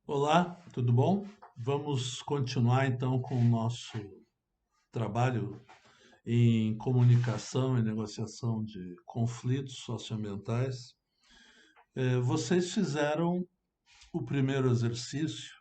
Olá, tudo bom? Vamos continuar então com o nosso trabalho em comunicação e negociação de conflitos socioambientais. Vocês fizeram o primeiro exercício,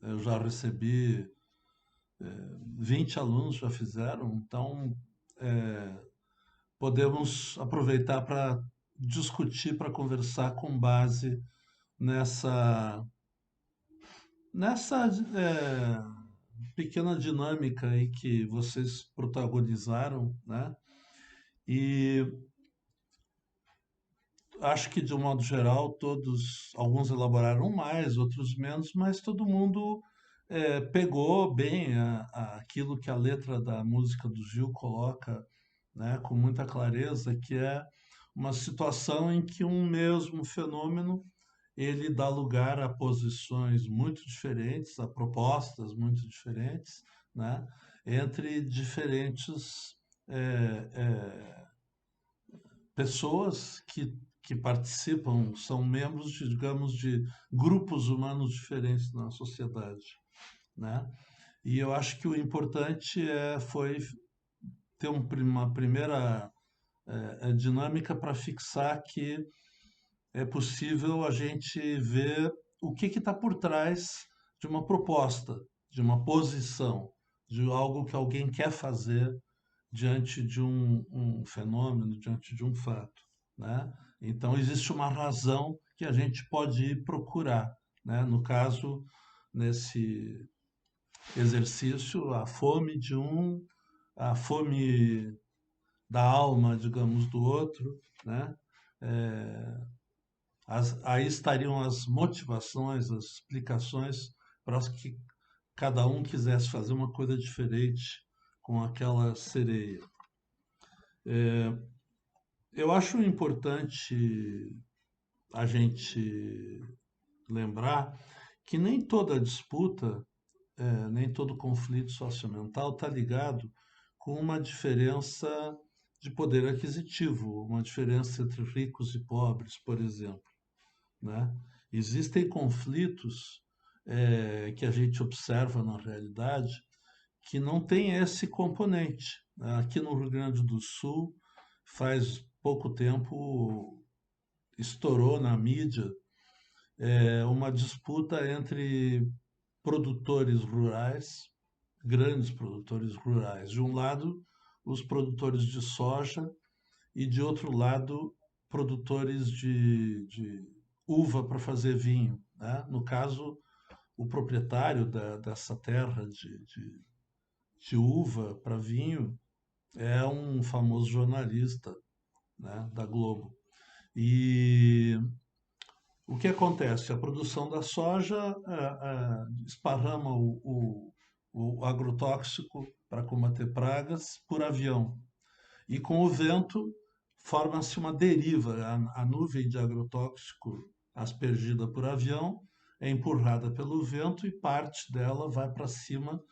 eu já recebi 20 alunos já fizeram, então podemos aproveitar para discutir, para conversar com base nessa, nessa pequena dinâmica aí que vocês protagonizaram, né? E acho que de um modo geral todos, alguns elaboraram mais, outros menos, mas todo mundo pegou bem aquilo que a letra da música do Gil coloca, né, com muita clareza, que é uma situação em que um mesmo fenômeno ele dá lugar a posições muito diferentes, a propostas muito diferentes, né, entre diferentes eh, eh, pessoas que participam, são membros, digamos, de grupos humanos diferentes na sociedade, né? E eu acho que o importante foi ter uma primeira dinâmica para fixar que é possível a gente ver o que está por trás de uma proposta, de uma posição, de algo que alguém quer fazer diante de um fenômeno, diante de um fato, né? Então existe uma razão que a gente pode ir procurar, né? No caso, nesse exercício, a fome de um, a fome da alma, digamos, do outro, né? É, aí estariam as motivações, as explicações para que cada um quisesse fazer uma coisa diferente com aquela sereia. Eu acho importante a gente lembrar que nem toda disputa, nem todo conflito socioambiental está ligado com uma diferença de poder aquisitivo, uma diferença entre ricos e pobres, por exemplo, né? Existem conflitos que a gente observa na realidade que não tem esse componente, né? Aqui no Rio Grande do Sul, faz pouco tempo, estourou na mídia uma disputa entre produtores rurais, grandes produtores rurais. De um lado, os produtores de soja e de outro lado, produtores de uva para fazer vinho, né? No caso, o proprietário dessa terra de uva para vinho é um famoso jornalista, né, da Globo. E o que acontece? A produção da soja esparrama o agrotóxico para combater pragas por avião. E com o vento forma-se uma deriva. A nuvem de agrotóxico aspergida por avião é empurrada pelo vento e parte dela vai para cima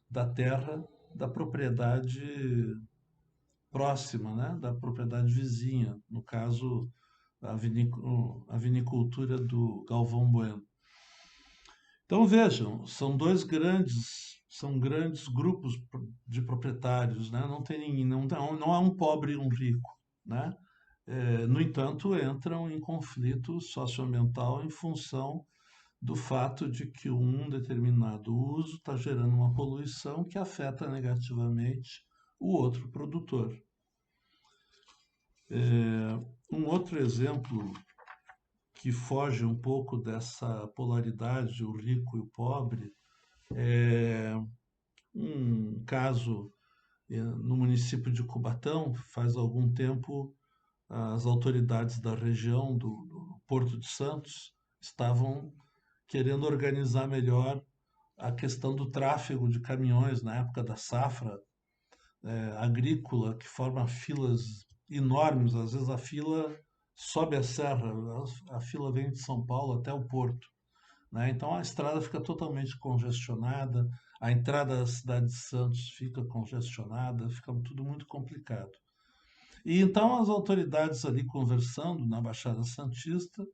da terra da propriedade próxima, né? Da propriedade vizinha, no caso a vinicultura do Galvão Bueno. Então vejam, são grandes grupos de proprietários, né? Não tem ninguém, não é um pobre e um rico, né? No entanto, entram em conflito socioambiental em função do fato de que um determinado uso está gerando uma poluição que afeta negativamente o outro produtor. Um outro exemplo que foge um pouco dessa polaridade, o rico e o pobre, é um caso no município de Cubatão. Faz algum tempo, as autoridades da região do Porto de Santos estavam querendo organizar melhor a questão do tráfego de caminhões na época da safra agrícola, que forma filas enormes. Às vezes a fila sobe a serra, a fila vem de São Paulo até o Porto, né? Então a estrada fica totalmente congestionada, a entrada da cidade de Santos fica congestionada, fica tudo muito complicado. E então as autoridades ali conversando na Baixada Santista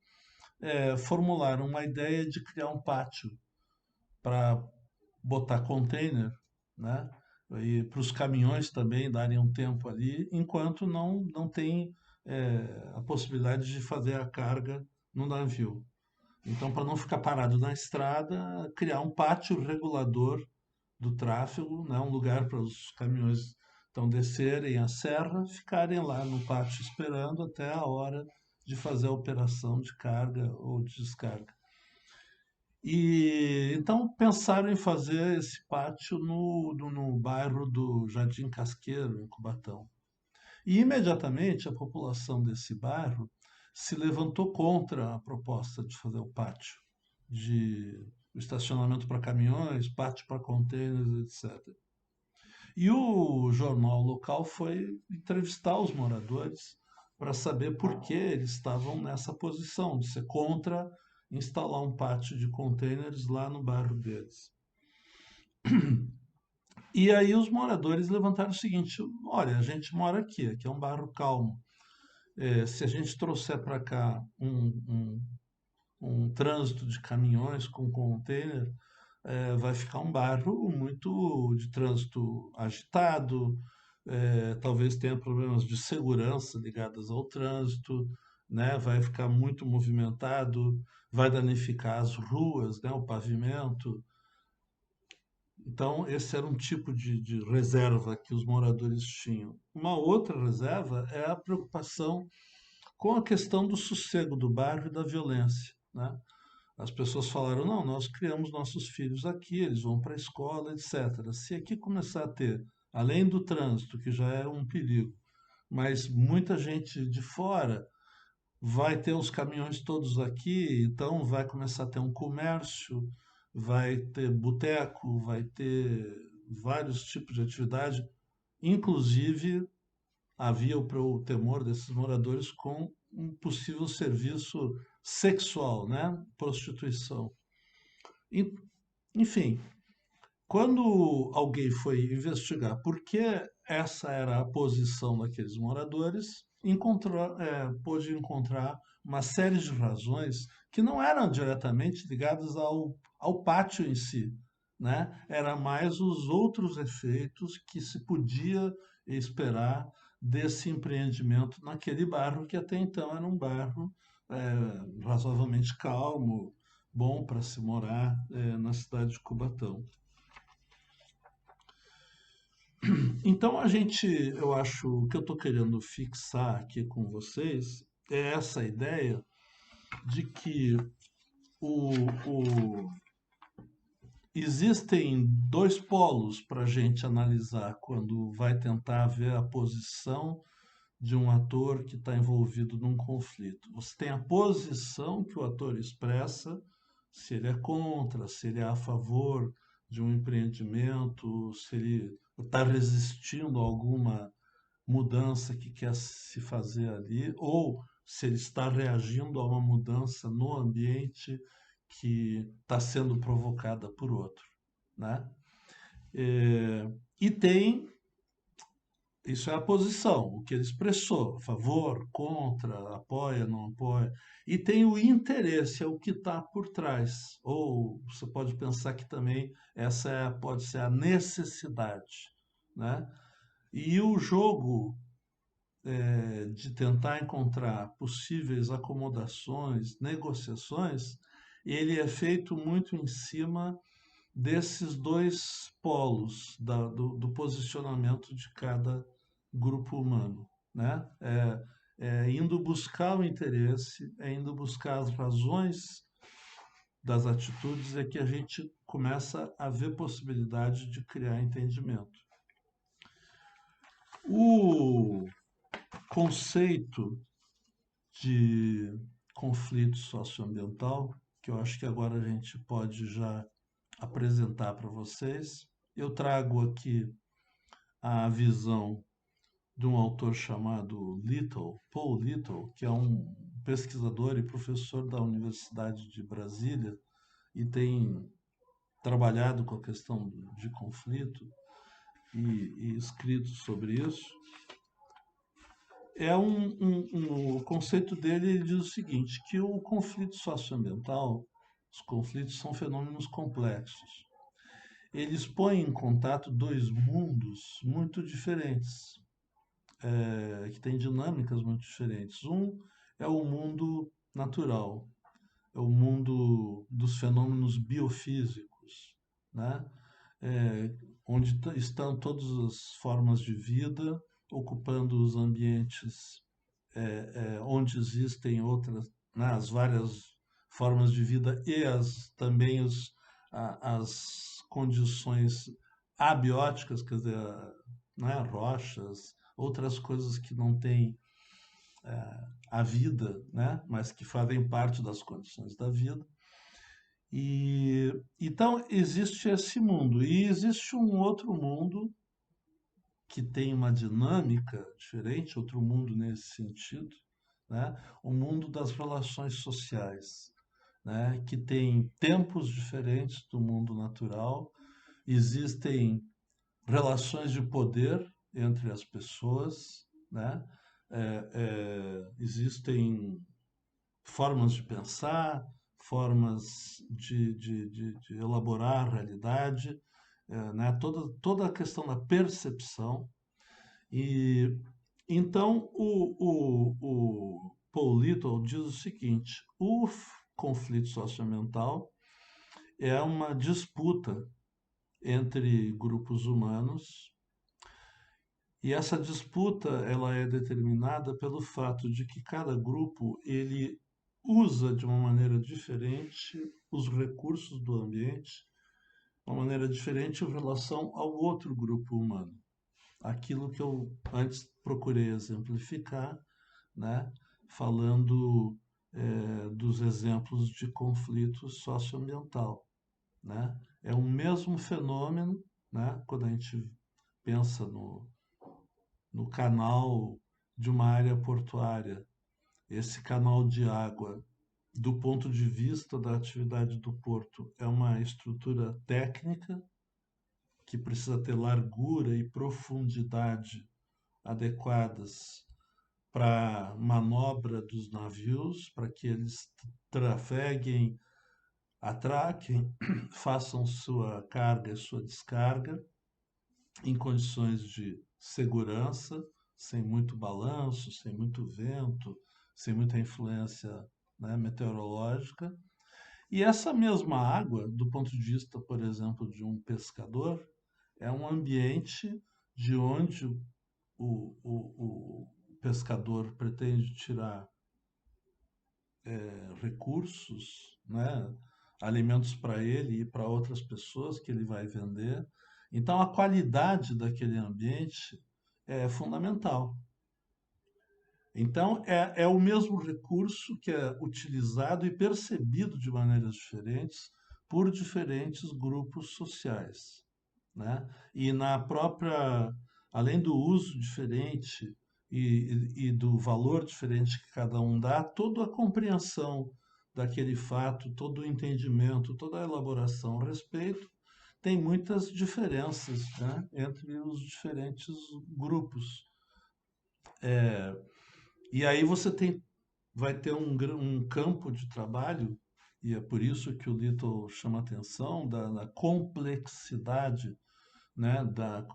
formularam uma ideia de criar um pátio para botar container, né? E para os caminhões também darem um tempo ali, enquanto não tem a possibilidade de fazer a carga no navio. Então, para não ficar parado na estrada, criar um pátio regulador do tráfego, né? Um lugar para os caminhões então descerem a serra, ficarem lá no pátio esperando até a hora de fazer a operação de carga ou de descarga. E então pensaram em fazer esse pátio no bairro do Jardim Casqueiro, em Cubatão. E imediatamente a população desse bairro se levantou contra a proposta de fazer o pátio, de estacionamento para caminhões, pátio para contêineres, etc. E o jornal local foi entrevistar os moradores para saber por que eles estavam nessa posição de ser contra instalar um pátio de contêineres lá no bairro deles. E aí os moradores levantaram o seguinte: olha, a gente mora aqui, aqui é um bairro calmo. Se a gente trouxer para cá um trânsito de caminhões com container, vai ficar um bairro muito de trânsito agitado, talvez tenha problemas de segurança ligados ao trânsito, né? Vai ficar muito movimentado, vai danificar as ruas, né? O pavimento. Então, esse era um tipo de reserva que os moradores tinham. Uma outra reserva é a preocupação com a questão do sossego do bairro e da violência, né? As pessoas falaram: não, nós criamos nossos filhos aqui, eles vão para a escola, etc. Se aqui começar a ter, além do trânsito, que já é um perigo, mas muita gente de fora, vai ter os caminhões todos aqui, então vai começar a ter um comércio, vai ter boteco, vai ter vários tipos de atividade, inclusive havia o temor desses moradores com um possível serviço sexual, né? Prostituição. E, enfim, quando alguém foi investigar por que essa era a posição daqueles moradores, pôde encontrar uma série de razões que não eram diretamente ligadas ao pátio em si, né? Era mais os outros efeitos que se podia esperar desse empreendimento naquele bairro, que até então era um bairro razoavelmente calmo, bom para se morar na cidade de Cubatão. Então eu acho, o que eu estou querendo fixar aqui com vocês é essa ideia de que o, o- existem dois polos para a gente analisar quando vai tentar ver a posição de um ator que está envolvido num conflito. Você tem a posição que o ator expressa, se ele é contra, se ele é a favor de um empreendimento, se ele está resistindo a alguma mudança que quer se fazer ali, ou se ele está reagindo a uma mudança no ambiente que está sendo provocada por outro, né? E tem, isso é a posição, o que ele expressou, a favor, contra, apoia, não apoia. E tem o interesse, é o que está por trás. Ou você pode pensar que também pode ser a necessidade, né? E o jogo de tentar encontrar possíveis acomodações, negociações, ele é feito muito em cima desses dois polos do posicionamento de cada grupo humano, né? Indo buscar o interesse, é indo buscar as razões das atitudes, é que a gente começa a ver possibilidade de criar entendimento. O conceito de conflito socioambiental, que eu acho que agora a gente pode já apresentar para vocês. Eu trago aqui a visão de um autor chamado Little, Paul Little, que é um pesquisador e professor da Universidade de Brasília e tem trabalhado com a questão de conflito e escrito sobre isso. o conceito dele ele diz o seguinte, que o conflito socioambiental, os conflitos são fenômenos complexos. Eles põem em contato dois mundos muito diferentes, que têm dinâmicas muito diferentes. Um é o mundo natural, é o mundo dos fenômenos biofísicos, né? É, onde estão todas as formas de vida ocupando os ambientes onde existem outras, né, as várias formas de vida e também as condições abióticas, quer dizer, né, rochas, outras coisas que não têm a vida, né, mas que fazem parte das condições da vida. E então existe esse mundo e existe um outro mundo que tem uma dinâmica diferente, outro mundo nesse sentido, né? O mundo das relações sociais, né? Que tem tempos diferentes do mundo natural, existem relações de poder entre as pessoas, né? Existem formas de pensar, formas de elaborar a realidade, né? Toda a questão da percepção. E então o Paul Little diz o seguinte: conflito socioambiental é uma disputa entre grupos humanos e essa disputa ela é determinada pelo fato de que cada grupo ele usa de uma maneira diferente os recursos do ambiente, de uma maneira diferente em relação ao outro grupo humano. Aquilo que eu antes procurei exemplificar, né, falando dos exemplos de conflito socioambiental, né? É o mesmo fenômeno, né, quando a gente pensa no canal de uma área portuária, esse canal de água, do ponto de vista da atividade do porto, é uma estrutura técnica que precisa ter largura e profundidade adequadas para manobra dos navios, para que eles trafeguem, atraquem, façam sua carga e sua descarga em condições de segurança, sem muito balanço, sem muito vento, sem muita influência, né, meteorológica. E essa mesma água, do ponto de vista, por exemplo, de um pescador, é um ambiente de onde o pescador pretende tirar recursos, né, alimentos para ele e para outras pessoas que ele vai vender. Então, a qualidade daquele ambiente é fundamental. Então, é o mesmo recurso que é utilizado e percebido de maneiras diferentes por diferentes grupos sociais, né? E na própria, além do uso diferente e do valor diferente que cada um dá, toda a compreensão daquele fato, todo o entendimento, toda a elaboração a respeito, tem muitas diferenças, né, entre os diferentes grupos. E aí você vai ter um campo de trabalho, e é por isso que o Little chama atenção da complexidade, né,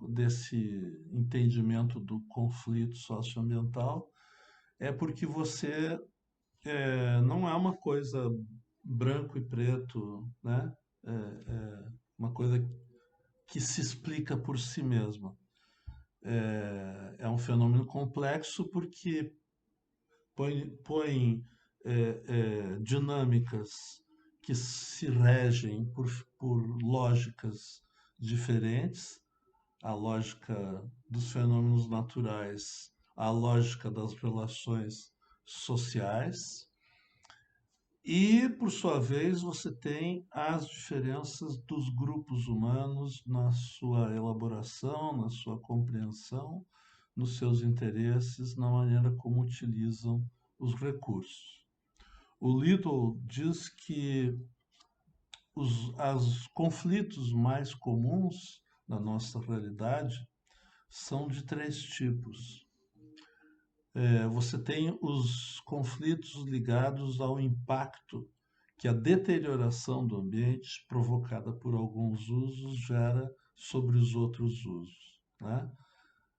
desse entendimento do conflito socioambiental, é porque você não é uma coisa branco e preto, né? Uma coisa que se explica por si mesma. É um fenômeno complexo porque põe dinâmicas que se regem por lógicas diferentes, a lógica dos fenômenos naturais, a lógica das relações sociais, e, por sua vez, você tem as diferenças dos grupos humanos na sua elaboração, na sua compreensão, nos seus interesses, na maneira como utilizam os recursos. O Little diz que os conflitos mais comuns na nossa realidade são de três tipos. você tem os conflitos ligados ao impacto que a deterioração do ambiente provocada por alguns usos gera sobre os outros usos, né?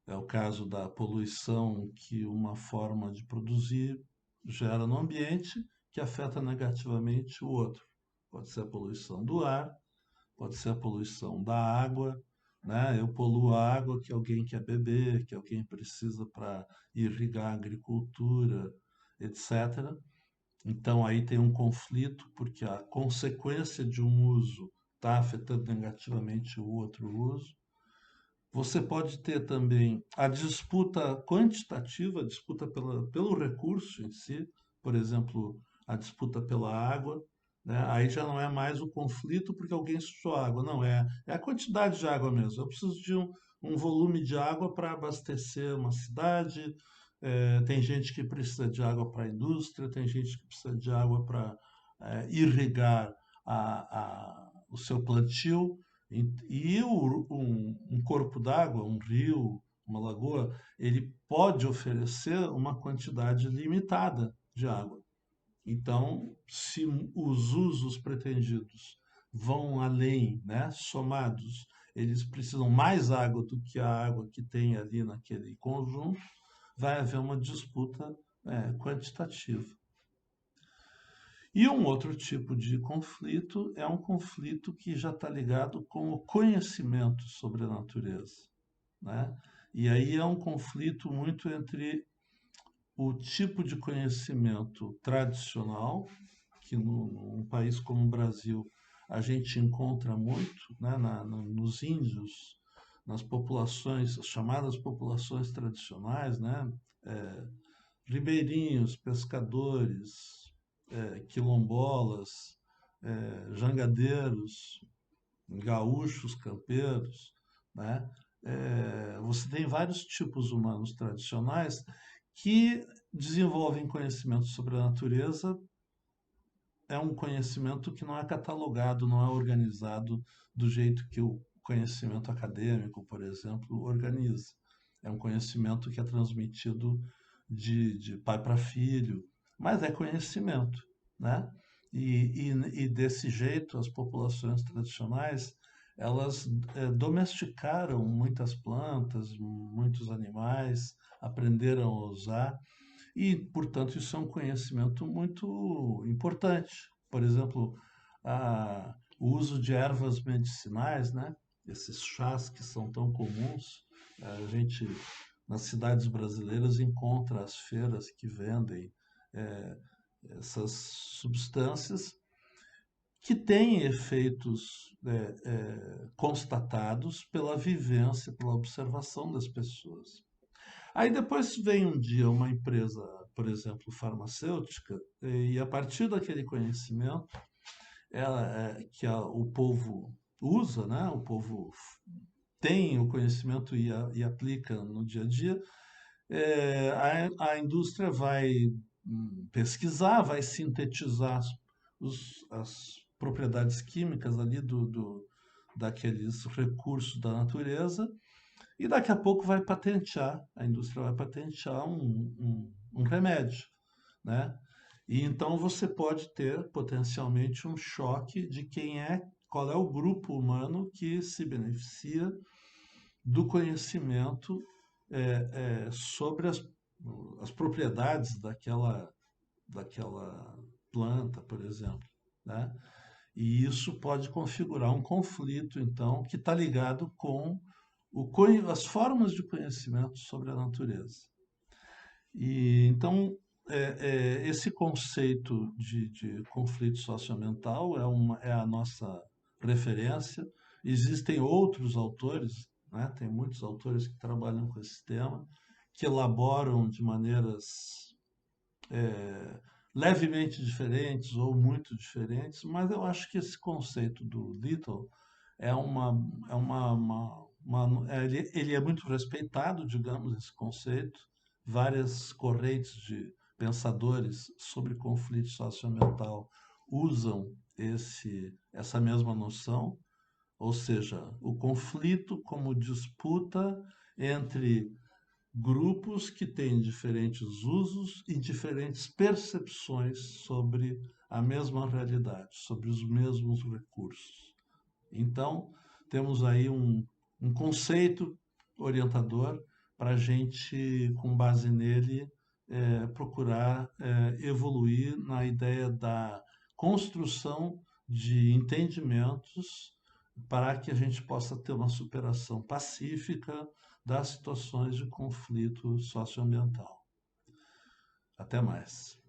É o caso da poluição que uma forma de produzir gera no ambiente que afeta negativamente o outro. Pode ser a poluição do ar, pode ser a poluição da água, né? Eu poluo a água que alguém quer beber, que alguém precisa para irrigar a agricultura, etc. Então aí tem um conflito, porque a consequência de um uso está afetando negativamente o outro uso. Você pode ter também a disputa quantitativa, a disputa pelo recurso em si, por exemplo, a disputa pela água, né? Aí já não é mais o conflito porque alguém sujou a água, não, é a quantidade de água mesmo. Eu preciso de um volume de água para abastecer uma cidade, tem gente que precisa de água para a indústria, tem gente que precisa de água para irrigar o seu plantio. Um corpo d'água, um rio, uma lagoa, ele pode oferecer uma quantidade limitada de água. Então, se os usos pretendidos vão além, né, somados, eles precisam mais água do que a água que tem ali naquele conjunto, vai haver uma disputa, quantitativa. E um outro tipo de conflito é um conflito que já está ligado com o conhecimento sobre a natureza, né? E aí é um conflito muito entre o tipo de conhecimento tradicional, que num país como o Brasil a gente encontra muito, né, nos índios, nas populações, as chamadas populações tradicionais, né, é, ribeirinhos, pescadores, quilombolas, jangadeiros, gaúchos, campeiros, né? Você tem vários tipos humanos tradicionais que desenvolvem conhecimento sobre a natureza. É um conhecimento que não é catalogado, não é organizado do jeito que o conhecimento acadêmico, por exemplo, organiza. É um conhecimento que é transmitido de pai para filho, mas é conhecimento, né? E desse jeito, as populações tradicionais, elas domesticaram muitas plantas, muitos animais, aprenderam a usar, e, portanto, isso é um conhecimento muito importante. Por exemplo, o uso de ervas medicinais, né? Esses chás que são tão comuns, a gente nas cidades brasileiras encontra as feiras que vendem eh, essas substâncias que têm efeitos constatados pela vivência, pela observação das pessoas. Aí depois vem um dia uma empresa, por exemplo, farmacêutica, e a partir daquele conhecimento o povo usa, né? O povo tem o conhecimento e aplica no dia a dia, a indústria vai pesquisar, vai sintetizar as propriedades químicas ali daqueles recursos da natureza e daqui a pouco vai patentear, a indústria vai patentear um remédio, né? E então você pode ter potencialmente um choque de qual é o grupo humano que se beneficia do conhecimento sobre as propriedades daquela planta, por exemplo, né? E isso pode configurar um conflito, então, que está ligado com as formas de conhecimento sobre a natureza. E então esse conceito de conflito socioambiental é a nossa referência. Existem outros autores, né? Tem muitos autores que trabalham com esse tema, que elaboram de maneiras levemente diferentes ou muito diferentes, mas eu acho que esse conceito do Little é ele é muito respeitado, digamos, esse conceito. Várias correntes de pensadores sobre conflito socioambiental usam essa mesma noção, ou seja, o conflito como disputa entre grupos que têm diferentes usos e diferentes percepções sobre a mesma realidade, sobre os mesmos recursos. Então, temos aí um conceito orientador para a gente, com base nele, procurar evoluir na ideia da construção de entendimentos para que a gente possa ter uma superação pacífica das situações de conflito socioambiental. Até mais.